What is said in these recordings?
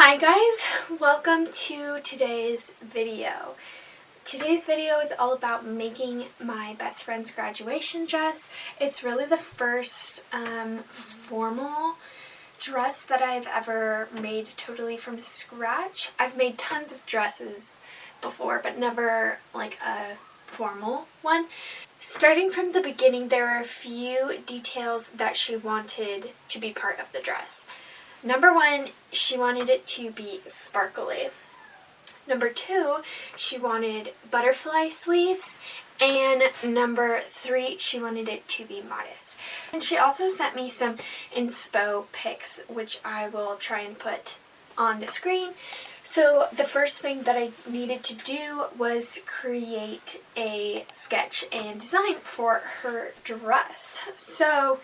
Hi guys, welcome to today's video. Today's video is all about making my best friend's graduation dress. It's really the first formal dress that I've ever made totally from scratch. I've made tons of dresses before, but never like a formal one. Starting from the beginning, there are a few details that she wanted to be part of the dress. Number one, she wanted it to be sparkly. Number two, she wanted butterfly sleeves. And number three, she wanted it to be modest. And she also sent me some inspo pics, which I will try and put on the screen. So the first thing that I needed to do was create a sketch and design for her dress. So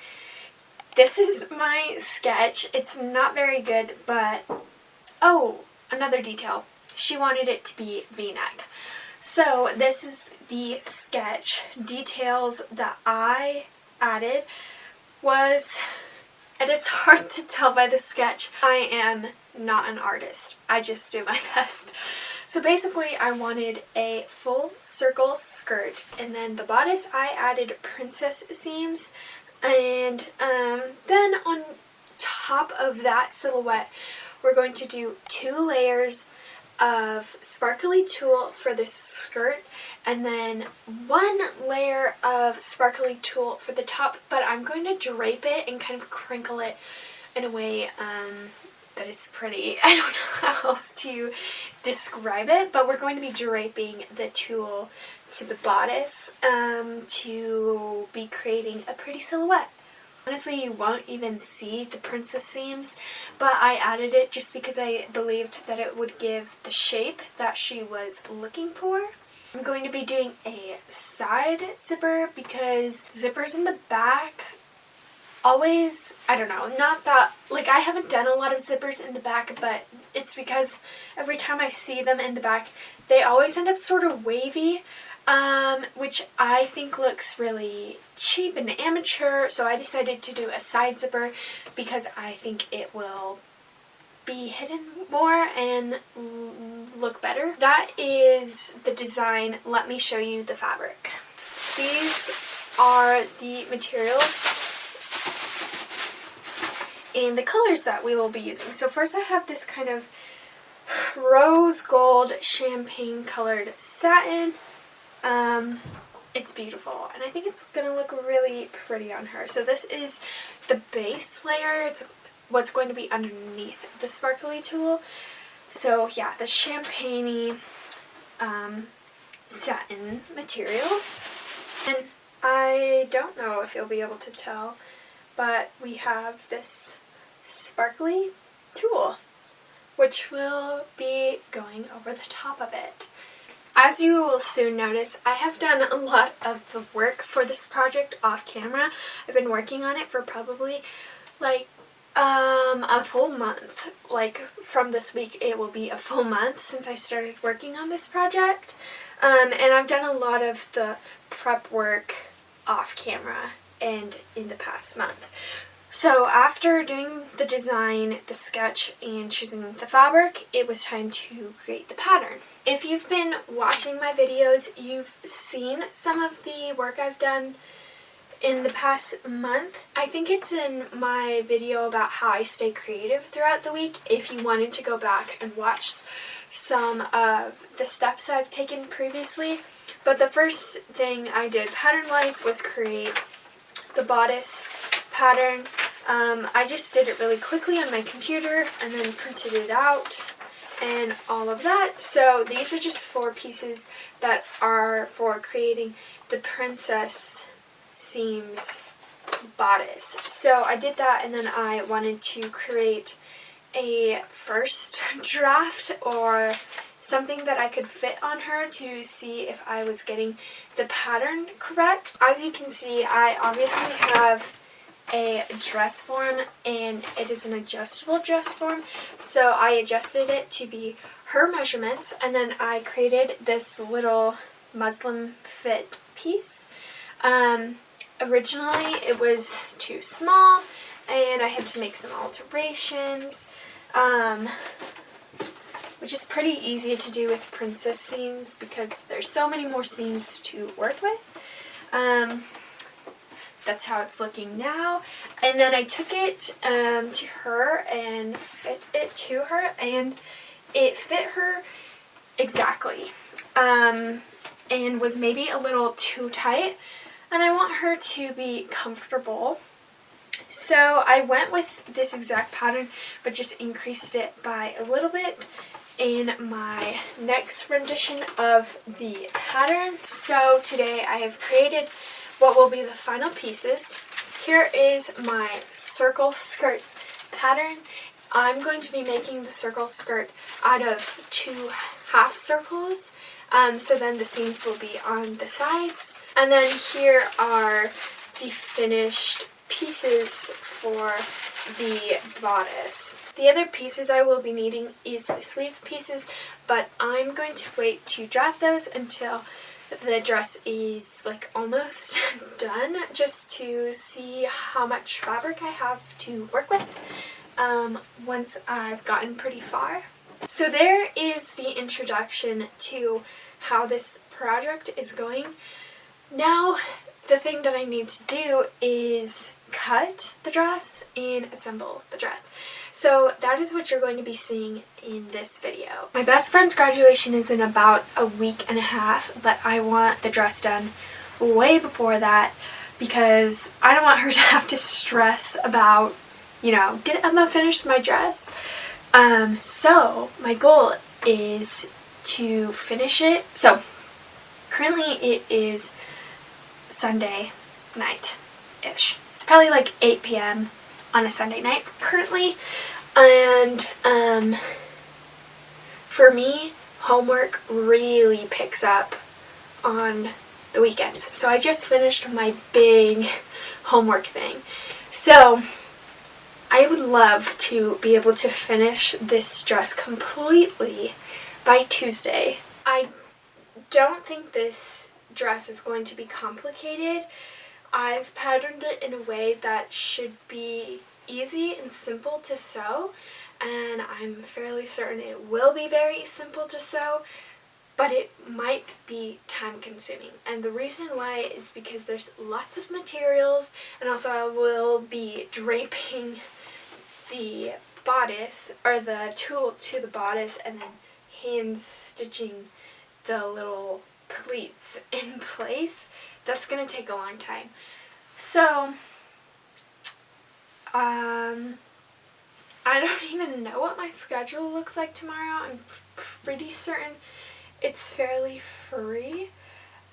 this is my sketch. It's not very good, but oh, another detail. She wanted it to be V-neck. So this is the sketch. Details that I added was, and it's hard to tell by the sketch, I am not an artist. I just do my best. So basically I wanted a full circle skirt, and then the bodice I added princess seams. And then on top of that silhouette, we're going to do 2 layers of sparkly tulle for the skirt, and then 1 layer of sparkly tulle for the top, but I'm going to drape it and kind of crinkle it in a way that is pretty. I don't know how else to describe it, but we're going to be draping the tulle to the bodice to be creating a pretty silhouette. Honestly, you won't even see the princess seams, but I added it just because I believed that it would give the shape that she was looking for. I'm going to be doing a side zipper because zippers in the back always, I don't know, not that, like I haven't done a lot of zippers in the back, but it's because every time I see them in the back, they always end up sort of wavy, which I think looks really cheap and amateur, so I decided to do a side zipper because I think it will be hidden more and look better. That is the design. Let me show you the fabric. These are the materials and the colors that we will be using. So first I have this kind of rose gold champagne colored satin. It's beautiful, and I think it's gonna look really pretty on her. So this is the base layer. It's what's going to be underneath the sparkly tulle. So yeah, the champagne satin material. And I don't know if you'll be able to tell, but we have this sparkly tulle, which will be going over the top of it. As you will soon notice, I have done a lot of the work for this project off camera. I've been working on it for probably like a full month. Like from this week it will be a full month since I started working on this project. And I've done a lot of the prep work off camera and in the past month. So after doing the design, the sketch, and choosing the fabric, it was time to create the pattern. If you've been watching my videos, you've seen some of the work I've done in the past month. I think it's in my video about how I stay creative throughout the week, if you wanted to go back and watch some of the steps I've taken previously. But the first thing I did pattern-wise was create the bodice pattern. I just did it really quickly on my computer and then printed it out and all of that. So these are just 4 pieces that are for creating the princess seams bodice. So I did that, and then I wanted to create a first draft or something that I could fit on her to see if I was getting the pattern correct. As you can see, I obviously have a dress form, and it is an adjustable dress form, so I adjusted it to be her measurements, and then I created this little muslin fit piece. Originally it was too small and I had to make some alterations. which is pretty easy to do with princess seams because there's so many more seams to work with. That's how it's looking now. And then I took it to her and fit it to her, and it fit her exactly. And was maybe a little too tight, and I want her to be comfortable. So I went with this exact pattern but just increased it by a little bit in my next rendition of the pattern. So today I have created what will be the final pieces. Here is my circle skirt pattern. I'm going to be making the circle skirt out of 2 half circles, so then the seams will be on the sides. And then here are the finished pieces for the bodice. The other pieces I will be needing is the sleeve pieces, but I'm going to wait to draft those until the dress is like almost done, just to see how much fabric I have to work with once I've gotten pretty far. So there is the introduction to how this project is going. Now the thing that I need to do is cut the dress and assemble the dress. So that is what you're going to be seeing in this video. My best friend's graduation is in about a week and a half, but I want the dress done way before that because I don't want her to have to stress about, you know, did Emma finish my dress? So my goal is to finish it. So currently it is Sunday night-ish. It's probably like 8 p.m. on a Sunday night currently, and for me, homework really picks up on the weekends. So I just finished my big homework thing. So I would love to be able to finish this dress completely by Tuesday. I don't think this dress is going to be complicated. I've patterned it in a way that should be easy and simple to sew, and I'm fairly certain it will be very simple to sew, but it might be time consuming. And the reason why is because there's lots of materials, and also I will be draping the bodice, or the tulle to the bodice, and then hand stitching the little pleats in place. That's going to take a long time. So, I don't even know what my schedule looks like tomorrow. I'm pretty certain it's fairly free,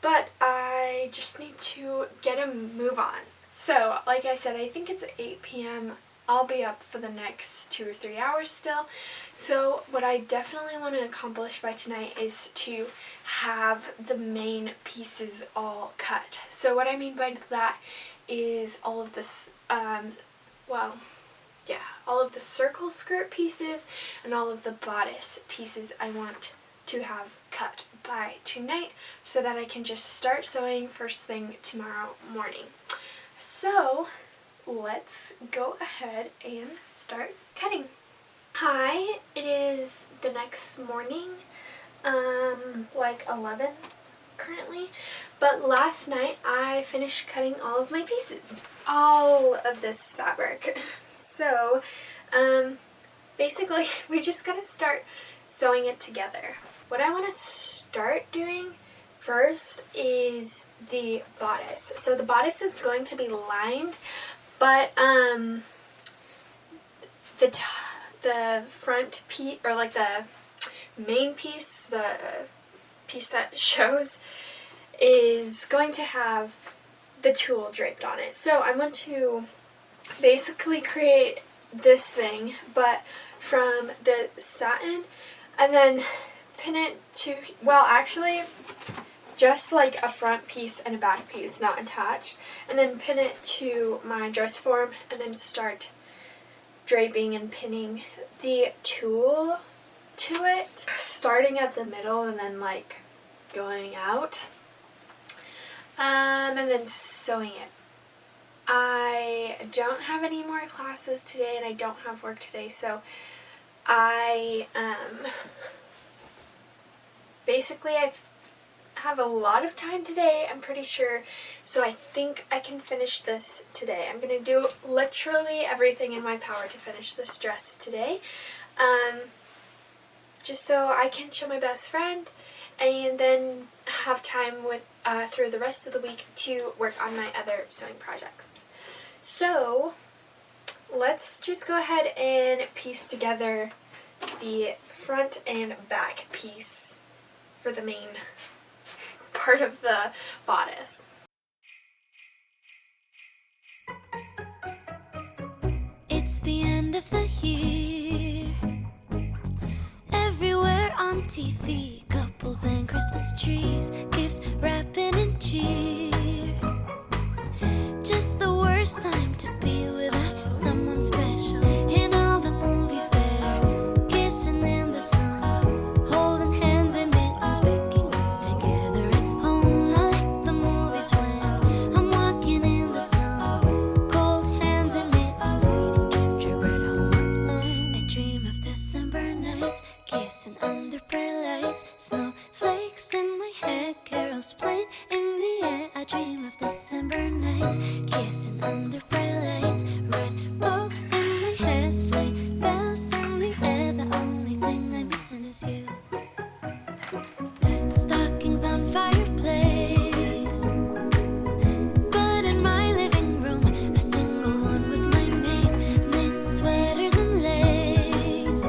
but I just need to get a move on. So, like I said, I think it's 8 p.m. I'll be up for the next 2 or 3 hours still. So what I definitely want to accomplish by tonight is to have the main pieces all cut. So what I mean by that is all of this, all of the circle skirt pieces and all of the bodice pieces I want to have cut by tonight so that I can just start sewing first thing tomorrow morning. So let's go ahead and start cutting. Hi, it is the next morning, like 11 currently, but last night I finished cutting all of my pieces, all of this fabric. So, basically we just gotta start sewing it together. What I want to start doing first is the bodice. So the bodice is going to be lined, but the front piece, or like the main piece, the piece that shows, is going to have the tulle draped on it. So I'm going to basically create this thing, but from the satin, and then pin it to, well, actually just like a front piece and a back piece, not attached, and then pin it to my dress form, and then start draping and pinning the tulle to it, starting at the middle and then like going out, and then sewing it. I don't have any more classes today and I don't have work today, so I basically I have a lot of time today, I'm pretty sure, so I think I can finish this today. I'm gonna do literally everything in my power to finish this dress today, just so I can show my best friend and then have time with through the rest of the week to work on my other sewing projects. So let's just go ahead and piece together the front and back piece for the main part of the bodice. It's the end of the year. Everywhere on TV, couples and Christmas trees, gift wrapping and cheer. Just the worst time to be without someone special. In all the movies there, kissing in the snow, holding hands and mittens, baking together at home. I like the movies when I'm walking in the snow, cold hands and mittens, eating gingerbread home alone. I dream of December nights, kissing under bright lights, snowflakes in my hair, carols playing in the air. I dream of December nights, kissing under bright lights, red bow in my hair, sleigh bells in the air. The only thing I'm missing is you. Stockings on fireplace, but in my living room, a single one with my name, knit sweaters and lace.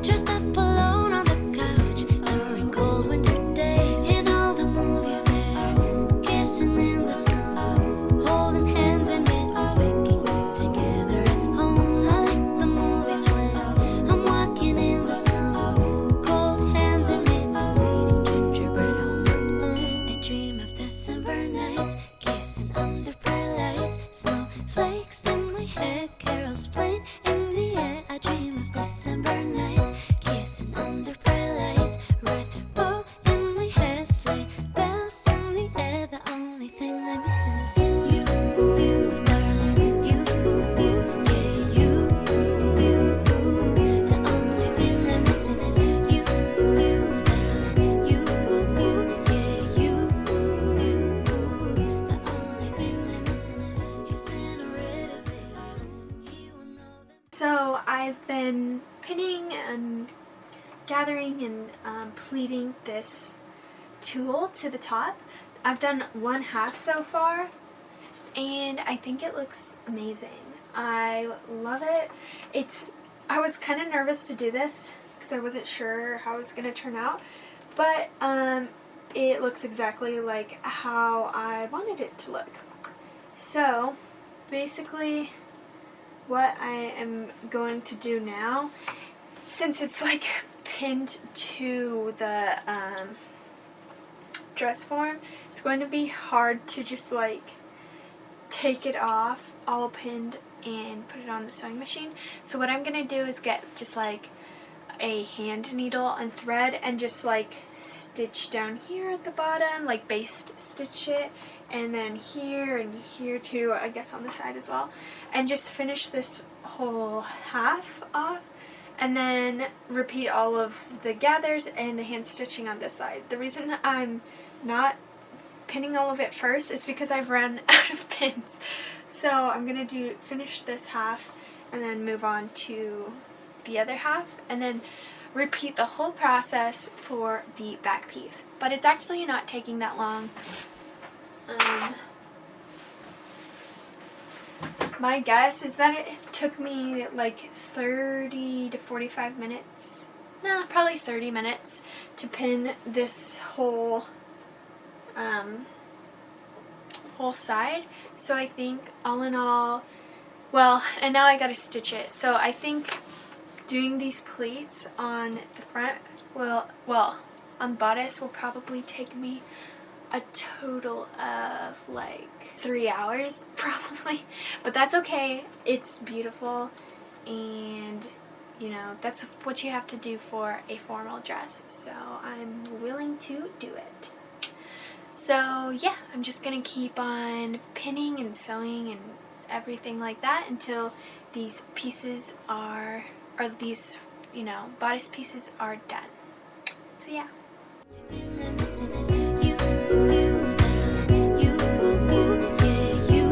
Dressed up alone on the couch during cold winter days. In all the movies there, kissing in the snow, holding hands and mittens, baking together at home. I like the movies when I'm walking in the snow, cold hands and mittens, eating gingerbread home alone. I dream of December nights, kissing under bright lights, snowflakes in my hair, carols playing in the air. I dream of December nights, kissing under bright lights, red bow in my hair, sleigh bells in the air. The only thing I'm missing is you, darling, you, yeah, you. The only thing I'm missing is you, darling, you, yeah, you. The only thing I'm missing is your Cinderella's layers. He will know them. So I've been pinning and gathering and pleating this tulle to the top. I've done one half so far and I think it looks amazing. I love it. I was kind of nervous to do this because I wasn't sure how it was going to turn out, but it looks exactly like how I wanted it to look. So basically what I am going to do now, since it's like pinned to the dress form, it's going to be hard to just like take it off all pinned and put it on the sewing machine. So what I'm going to do is get just like a hand needle and thread and just like stitch down here at the bottom, like baste stitch it, and then here and here too, I guess on the side as well, and just finish this whole half off and then repeat all of the gathers and the hand stitching on this side. The reason I'm not pinning all of it first is because I've run out of pins. So I'm gonna finish this half and then move on to the other half and then repeat the whole process for the back piece. But it's actually not taking that long. My guess is that it took me like 30 to 45 minutes, no, probably 30 minutes to pin this whole side. So I think all in all, well, and now I gotta stitch it. So I think doing these pleats on the front on the bodice will probably take me a total of like 3 hours probably, but that's okay. It's beautiful, and you know, that's what you have to do for a formal dress, so I'm willing to do it. So yeah, I'm just gonna keep on pinning and sewing and everything like that until these pieces are, or these, you know, bodice pieces are done. So yeah. Thing I'm missing is you, darling. You, yeah, you.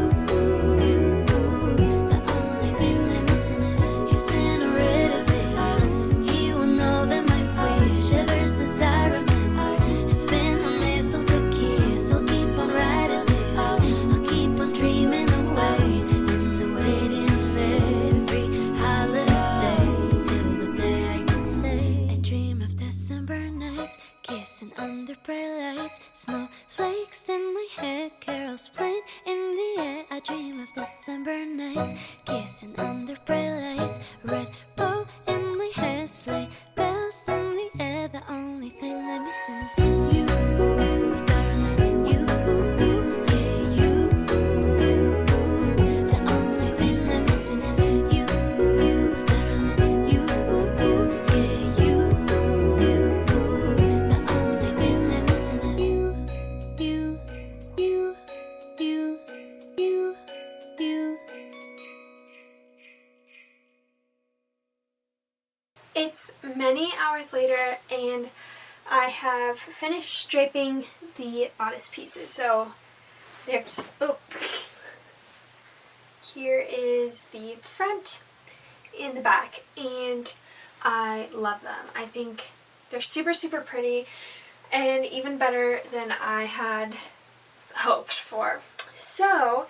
The only thing I'm missing is your Cinderella's layers. He will know that my wish ever since I remember. It's been a mistletoe kiss. I'll keep on writing letters. I'll keep on dreaming away in the waiting every holiday till the day I can say I dream of December nights. Kissing under bright lights, snowflakes in my hair, carols playing in the air. I dream of December nights, kissing under bright lights, red bow in my hair, sleigh bells in the air. The only thing I'm missing is you, darling. You, yeah, you. The only thing I'm missing is you, darling. You, yeah, you. The only thing I'm missing is you. It's many hours later and I have finished draping the bodice pieces. So there's, here is the front and the back, and I love them. I think they're super, super pretty and even better than I had hoped for. So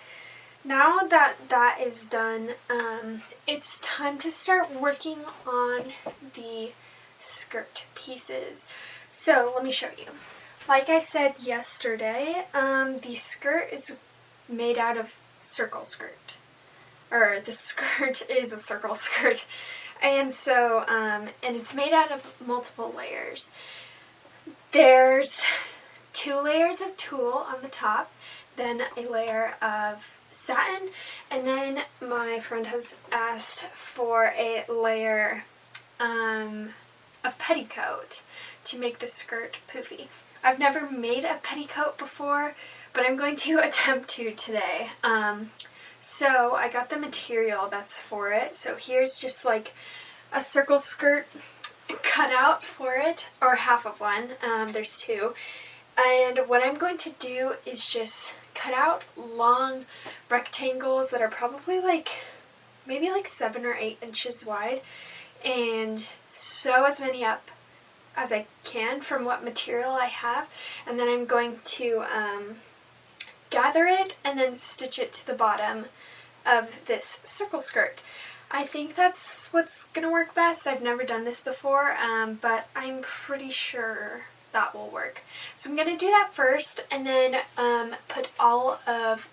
now that that is done, it's time to start working on the skirt pieces. So let me show you. Like I said yesterday, the skirt is made out of circle skirt. Or the skirt is a circle skirt. And so, and it's made out of multiple layers. There's 2 layers of tulle on the top, then a layer of satin, and then my friend has asked for a layer of petticoat to make the skirt poofy. I've never made a petticoat before, but I'm going to attempt to today. So I got the material that's for it. So here's just like a circle skirt cut out for it, or half of one. There's 2. And what I'm going to do is just cut out long rectangles that are probably maybe 7 or 8 inches wide, and sew as many up as I can from what material I have, and then I'm going to gather it and then stitch it to the bottom of this circle skirt. I think that's what's gonna work best. I've never done this before, but I'm pretty sure that will work. So I'm gonna do that first, and then put all of,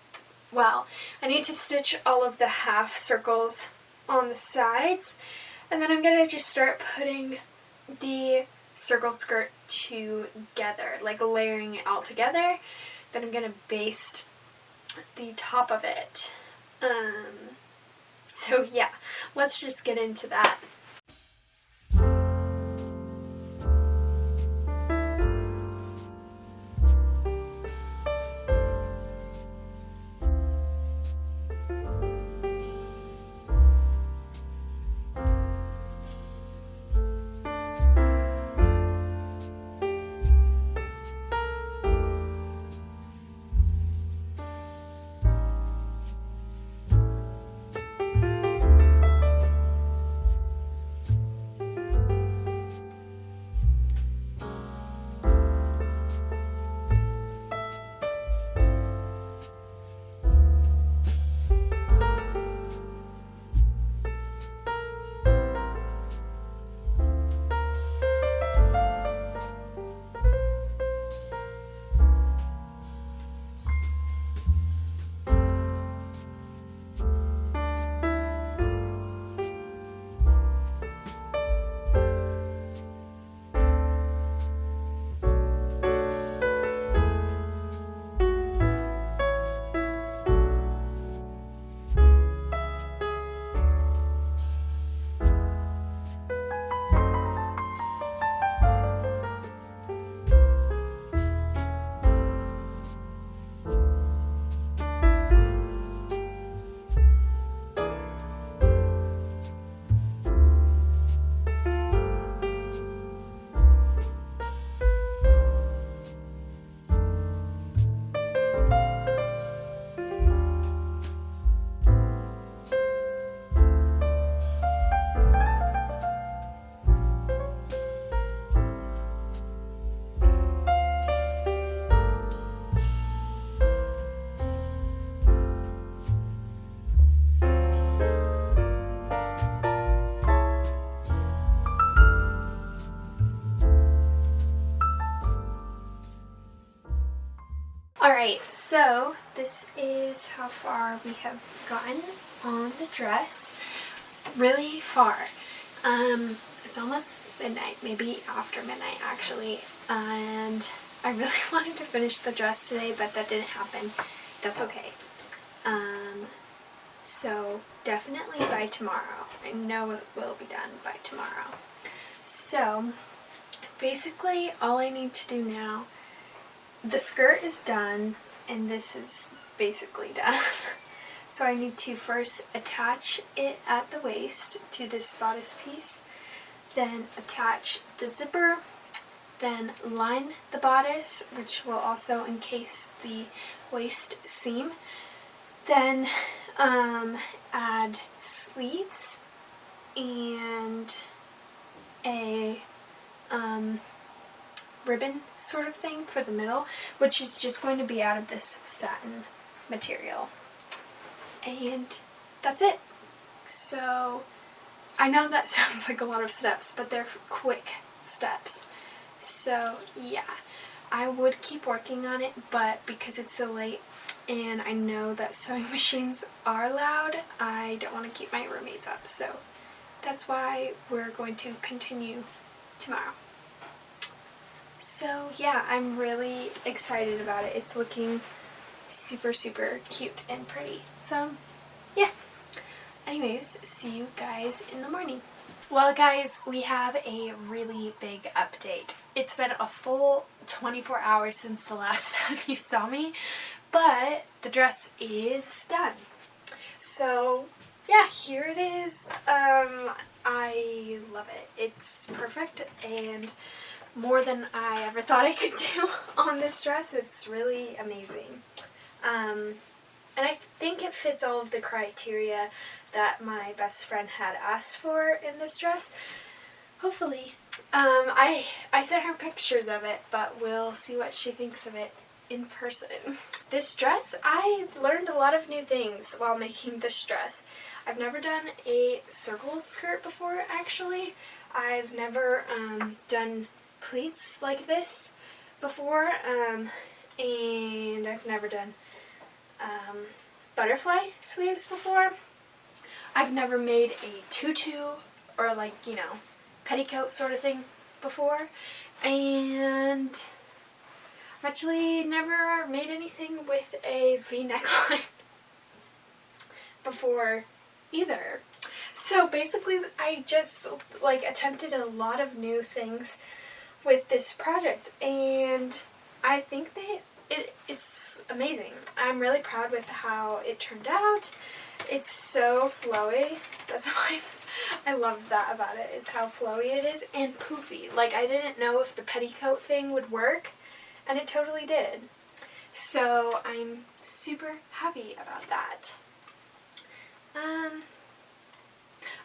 well, I need to stitch all of the half circles on the sides, and then I'm gonna just start putting the circle skirt together, like layering it all together. Then I'm gonna baste the top of it. So yeah, let's just get into that. Alright, so this is how far we have gotten on the dress. Really far. It's almost midnight, maybe after midnight actually, and I really wanted to finish the dress today, but that didn't happen. That's okay. So definitely by tomorrow. I know it will be done by tomorrow. So basically all I need to do now, the skirt is done and this is basically done. So I need to first attach it at the waist to this bodice piece, then attach the zipper, then line the bodice, which will also encase the waist seam, then add sleeves and a ribbon sort of thing for the middle, which is just going to be out of this satin material. And that's it. So I know that sounds like a lot of steps, but they're quick steps. So yeah, I would keep working on it, but because it's so late and I know that sewing machines are loud, I don't want to keep my roommates up. So that's why we're going to continue tomorrow. So yeah, I'm really excited about it. It's looking super, super cute and pretty. So yeah. Anyways, see you guys in the morning. Well guys, we have a really big update. It's been a full 24 hours since the last time you saw me, but the dress is done. So yeah, here it is. I love it. It's perfect and more than I ever thought I could do on this dress. It's really amazing. And I think it fits all of the criteria that my best friend had asked for in this dress. Hopefully. I sent her pictures of it, but we'll see what she thinks of it in person. This dress, I learned a lot of new things while making this dress. I've never done a circle skirt before, actually. I've never done pleats like this before, and I've never done butterfly sleeves before. I've never made a tutu or like, you know, petticoat sort of thing before, and I've actually never made anything with a V neckline before either. So basically I just like attempted a lot of new things with this project, and I think that it's amazing. I'm really proud with how it turned out. It's so flowy. That's why I love that about it, is how flowy it is, and poofy. Like, I didn't know if the petticoat thing would work, and it totally did. So I'm super happy about that.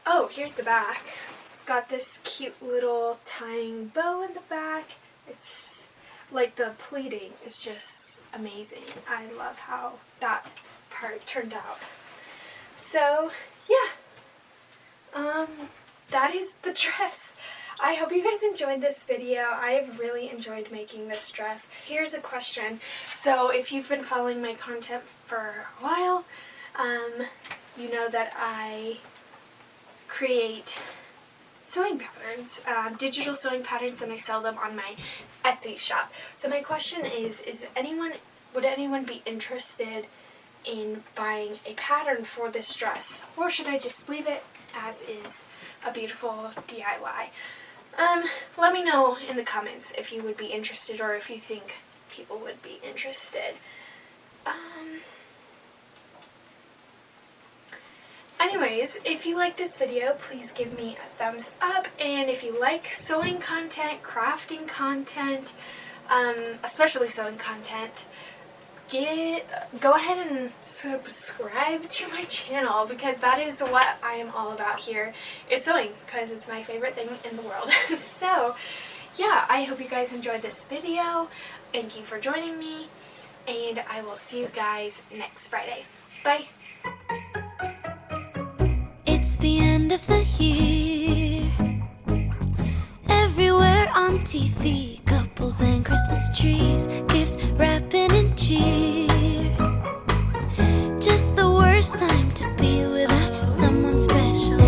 Oh, here's the back. It's got this cute little tying bow in the back. It's like the pleating is just amazing. I love how that part turned out. So yeah, that is the dress. I hope you guys enjoyed this video. I have really enjoyed making this dress. Here's a question. So if you've been following my content for a while, you know that I create sewing patterns, digital sewing patterns, and I sell them on my Etsy shop. So my question is would anyone be interested in buying a pattern for this dress, or should I just leave it as is, a beautiful DIY? Let me know in the comments if you would be interested, or if you think people would be interested. Anyways, if you like this video, please give me a thumbs up, and if you like sewing content, crafting content, especially sewing content, go ahead and subscribe to my channel, because that is what I am all about here, is sewing, because it's my favorite thing in the world. So yeah, I hope you guys enjoyed this video. Thank you for joining me, and I will see you guys next Friday. Bye! It's the end of the year. Everywhere on TV, couples and Christmas trees.